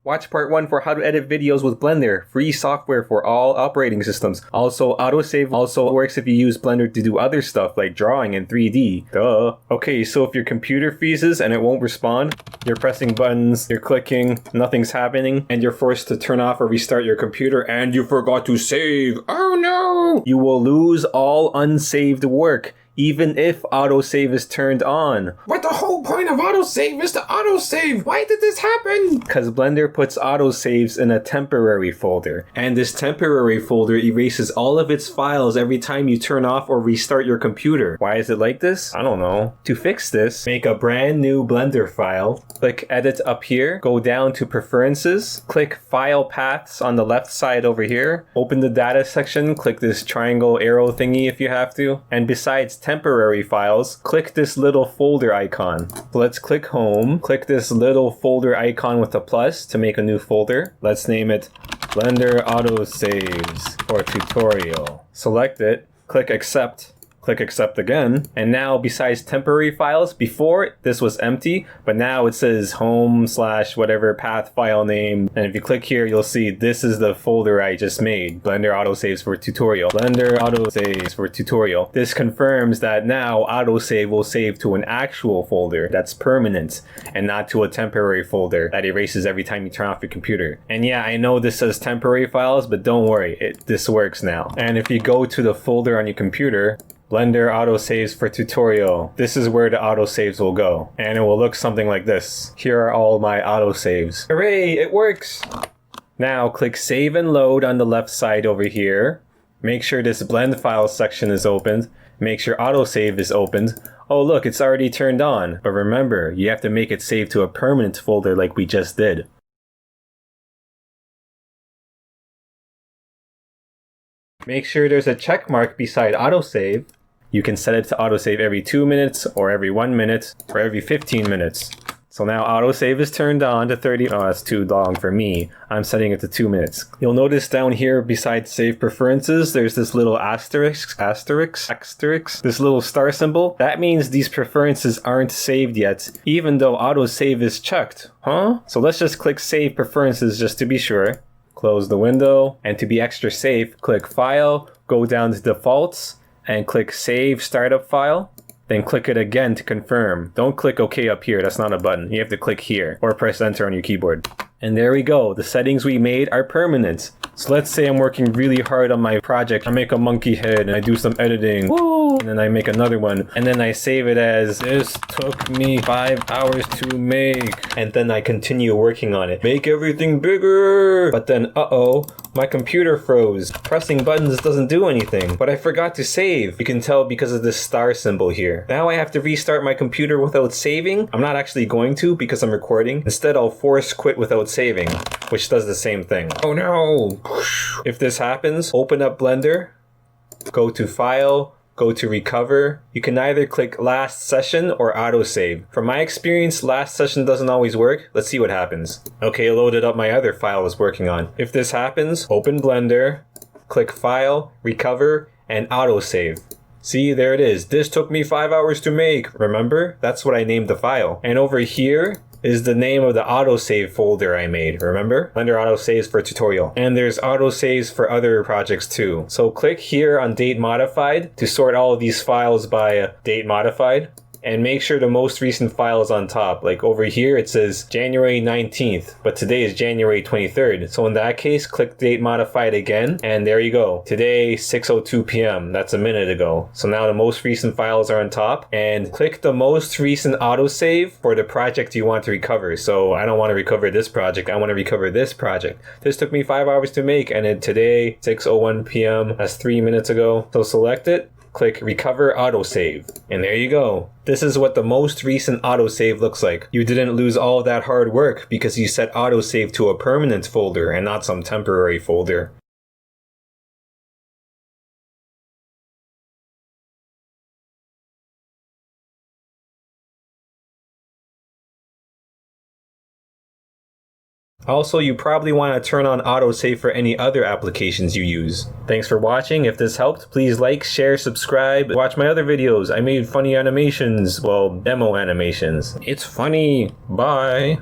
Watch part 1 for how to edit videos with Blender. Free software for all operating systems. Also, autosave also works if you use Blender to do other stuff like drawing in 3D. Duh. Okay, so if your computer freezes and it won't respond, you're pressing buttons, you're clicking, nothing's happening, and you're forced to turn off or restart your computer and you forgot to save. Oh no! You will lose all unsaved work, even if autosave is turned on. But the whole point of autosave is to autosave! Why did this happen? Because Blender puts autosaves in a temporary folder, and this temporary folder erases all of its files every time you turn off or restart your computer. Why is it like this? I don't know. To fix this, make a brand new Blender file, click Edit up here, go down to Preferences, click File Paths on the left side over here, open the data section, click this triangle arrow thingy if you have to, and besides temporary files, click this little folder icon. So let's click Home, click this little folder icon with a plus to make a new folder. Let's name it Blender Autosaves for Tutorial. Select it, click Accept, click Accept again, and now besides temporary files, before this was empty, but now it says home / whatever path file name, and if you click here you'll see this is the folder I just made, Blender Autosaves for Tutorial. Blender Autosaves for Tutorial. This confirms that now autosave will save to an actual folder that's permanent and not to a temporary folder that erases every time you turn off your computer. And yeah, I know this says temporary files, but don't worry, this works now. And if you go to the folder on your computer, Blender Autosaves for Tutorial, this is where the autosaves will go. And it will look something like this. Here are all my autosaves. Hooray, it works! Now click Save and Load on the left side over here. Make sure this blend file section is opened. Make sure autosave is opened. Oh look, it's already turned on. But remember, you have to make it save to a permanent folder like we just did. Make sure there's a check mark beside autosave. You can set it to autosave every 2 minutes, or every 1 minute, or every 15 minutes. So now autosave is turned on to 30. Oh, that's too long for me. I'm setting it to 2 minutes. You'll notice down here beside save preferences, there's this little asterisk, this little star symbol. That means these preferences aren't saved yet, even though autosave is checked. Huh? So let's just click save preferences just to be sure. Close the window, and to be extra safe, click File, go down to Defaults, and click Save Startup File. Then click it again to confirm. Don't click OK up here, that's not a button. You have to click here, or press Enter on your keyboard. And there we go, the settings we made are permanent. So let's say I'm working really hard on my project. I make a monkey head and I do some editing. Woo! And then I make another one. And then I save it as, this took me 5 hours to make. And then I continue working on it. Make everything bigger! But then, uh-oh, my computer froze. Pressing buttons doesn't do anything. But I forgot to save. You can tell because of this star symbol here. Now I have to restart my computer without saving. I'm not actually going to because I'm recording. Instead, I'll force quit without saving, which does the same thing. Oh no! If this happens, open up Blender, go to File, go to Recover. You can either click Last Session or Autosave. From my experience, Last Session doesn't always work. Let's see what happens. Okay, I loaded up my other file I was working on. If this happens, open Blender, click File, Recover, and Autosave. See, there it is. This took me 5 hours to make. Remember? That's what I named the file. And over here is the name of the autosave folder I made, remember? Blender Autosaves for Tutorial. And there's autosaves for other projects too. So click here on Date Modified to sort all of these files by date modified. And make sure the most recent file is on top. Like over here it says January 19th, but today is January 23rd. So in that case, click Date Modified again, and there you go. Today, 6:02 p.m. That's a minute ago. So now the most recent files are on top, and click the most recent autosave for the project you want to recover. So I don't want to recover this project, I want to recover this project. This took me 5 hours to make, and then today, 6:01 p.m. That's 3 minutes ago. So select it. Click Recover Autosave. And there you go. This is what the most recent autosave looks like. You didn't lose all of that hard work because you set autosave to a permanent folder and not some temporary folder. Also, you probably want to turn on autosave for any other applications you use. Thanks for watching. If this helped, please like, share, subscribe, watch my other videos. I made funny animations, well, demo animations. It's funny. Bye.